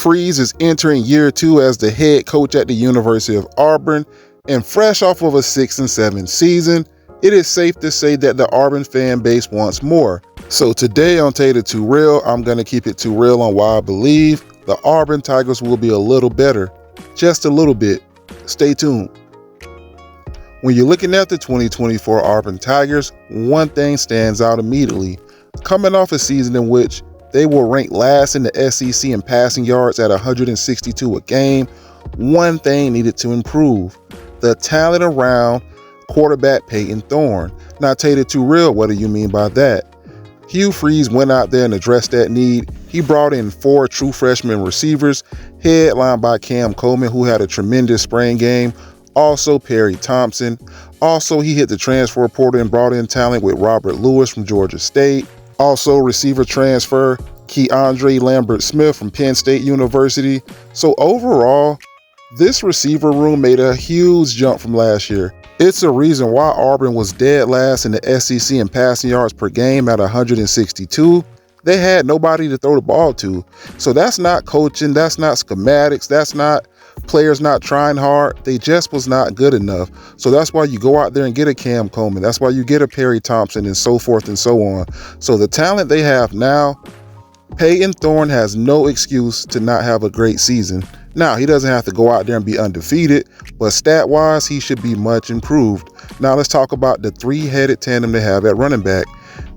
Freeze is entering year 2 as the head coach at the University of Auburn, and fresh off of a 6-7 season, it is safe to say that the Auburn fan base wants more. So today on Tater Too Real, I'm going to keep it too real on why I believe the Auburn Tigers will be a little better. Just a little bit. Stay tuned. When you're looking at the 2024 Auburn Tigers, one thing stands out immediately. Coming off a season in which they were ranked last in the SEC in passing yards at 162 a game, one thing needed to improve: the talent around quarterback Peyton Thorne. Now, Tater Too Real, what do you mean by that? Hugh Freeze went out there and addressed that need. He brought in 4 true freshman receivers, headlined by Cam Coleman, who had a tremendous spring game. Also Perry Thompson. Also, he hit the transfer portal and brought in talent with Robert Lewis from Georgia State. Also, receiver transfer Keandre Lambert-Smith from Penn State University. So overall, this receiver room made a huge jump from last year. It's a reason why Auburn was dead last in the SEC in passing yards per game at 162. They had nobody to throw the ball to. So that's not coaching, that's not schematics, that's not players not trying hard. They just was not good enough. So that's why you go out there and get a Cam Coleman. That's why you get a Perry Thompson and so forth and so on. So the talent they have now, Peyton Thorne has no excuse to not have a great season. Now, he doesn't have to go out there and be undefeated, but stat-wise, he should be much improved. Now, let's talk about the three-headed tandem they have at running back.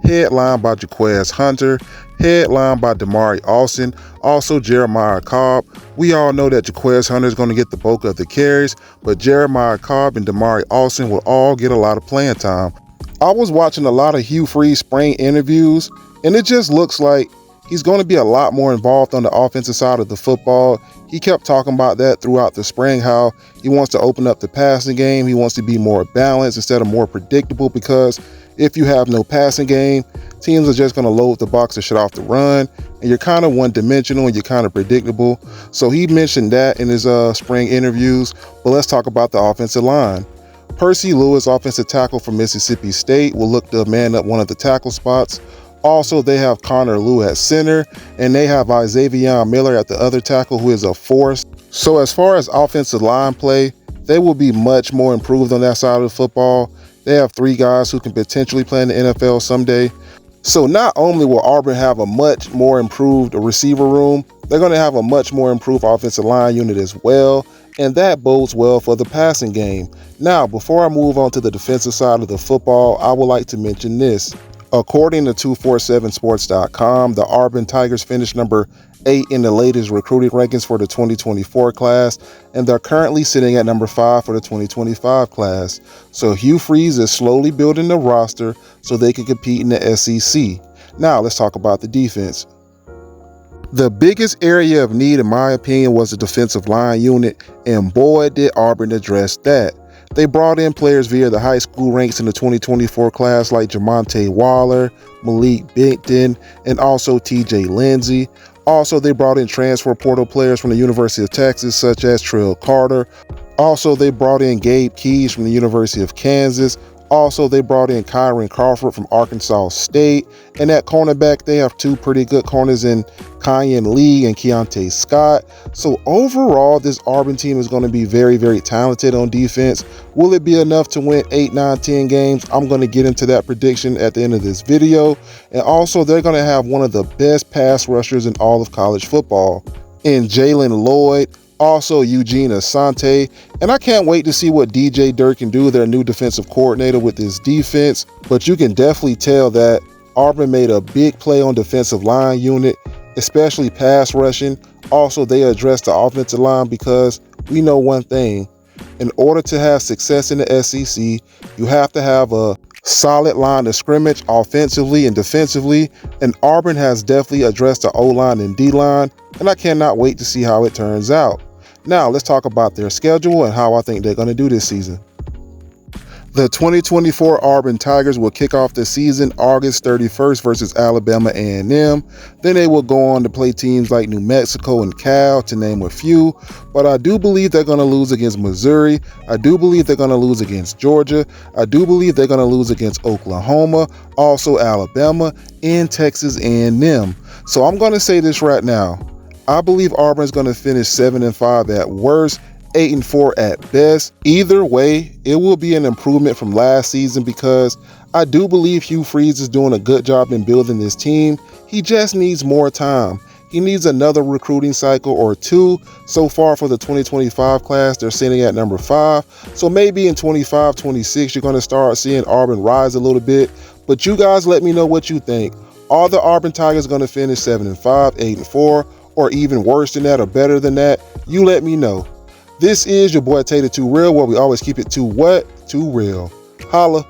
Headlined by Jaquez Hunter, headlined by Damari Alston, also Jeremiah Cobb. We all know that Jaquez Hunter is going to get the bulk of the carries, but Jeremiah Cobb and Damari Alston will all get a lot of playing time. I was watching a lot of Hugh Freeze spring interviews, and it just looks like he's going to be a lot more involved on the offensive side of the football. He kept talking about that throughout the spring, how he wants to open up the passing game. He wants to be more balanced instead of more predictable, because if you have no passing game, teams are just going to load the box and shut off the run, and you're kind of one-dimensional and you're kind of predictable. So he mentioned that in his spring interviews. But let's talk about the offensive line. Percy Lewis, offensive tackle from Mississippi State, will look to man up one of the tackle spots. Also, they have Connor Lew at center, and they have Xavier Miller at the other tackle, who is a force. So as far as offensive line play, they will be much more improved on that side of the football. They have 3 guys who can potentially play in the NFL someday. So not only will Auburn have a much more improved receiver room, they're going to have a much more improved offensive line unit as well, and that bodes well for the passing game. Now, before I move on to the defensive side of the football, I would like to mention this. According to 247sports.com, the Auburn Tigers finished number 8 in the latest recruiting rankings for the 2024 class, and they're currently sitting at number 5 for the 2025 class. So Hugh Freeze is slowly building the roster so they can compete in the SEC. Now let's talk about the defense. The biggest area of need, in my opinion, was the defensive line unit, and boy did Auburn address that. They brought in players via the high school ranks in the 2024 class like Jamonte Waller, Malik Benton, and also TJ Lindsey. Also, they brought in transfer portal players from the University of Texas, such as Trill Carter. Also, they brought in Gabe Keys from the University of Kansas. Also, they brought in Kyron Crawford from Arkansas State. And at cornerback, they have 2 pretty good corners in Kyan Lee and Keontae Scott. So overall, this Auburn team is going to be very, very talented on defense. Will it be enough to win 8, 9, 10 games? I'm going to get into that prediction at the end of this video. And also, they're going to have one of the best pass rushers in all of college football in Jalen Lloyd. Also Eugene Asante, and I can't wait to see what DJ Dirk can do, their new defensive coordinator, with this defense. But you can definitely tell that Auburn made a big play on defensive line unit, especially pass rushing. Also, they addressed the offensive line, because we know one thing: in order to have success in the SEC, you have to have a solid line of scrimmage offensively and defensively, and Auburn has definitely addressed the O-line and D-line, and I cannot wait to see how it turns out. Now, let's talk about their schedule and how I think they're going to do this season. The 2024 Auburn Tigers will kick off the season August 31st versus Alabama A&M. Then they will go on to play teams like New Mexico and Cal, to name a few. But I do believe they're going to lose against Missouri. I do believe they're going to lose against Georgia. I do believe they're going to lose against Oklahoma, also Alabama, and Texas A&M. So I'm going to say this right now. I believe Auburn's going to finish 7-5 at worst, 8-4 at best. Either way, it will be an improvement from last season because I do believe Hugh Freeze is doing a good job in building this team. He just needs more time. He needs another recruiting cycle or two. So far for the 2025 class, they're sitting at number 5. So maybe in 25-26, you're going to start seeing Auburn rise a little bit. But you guys let me know what you think. Are the Auburn Tigers going to finish 7-5, 8-4, or even worse than that or better than that? You let me know. This is your boy Tater Too Real, where we always keep it too what? Too real. Holla.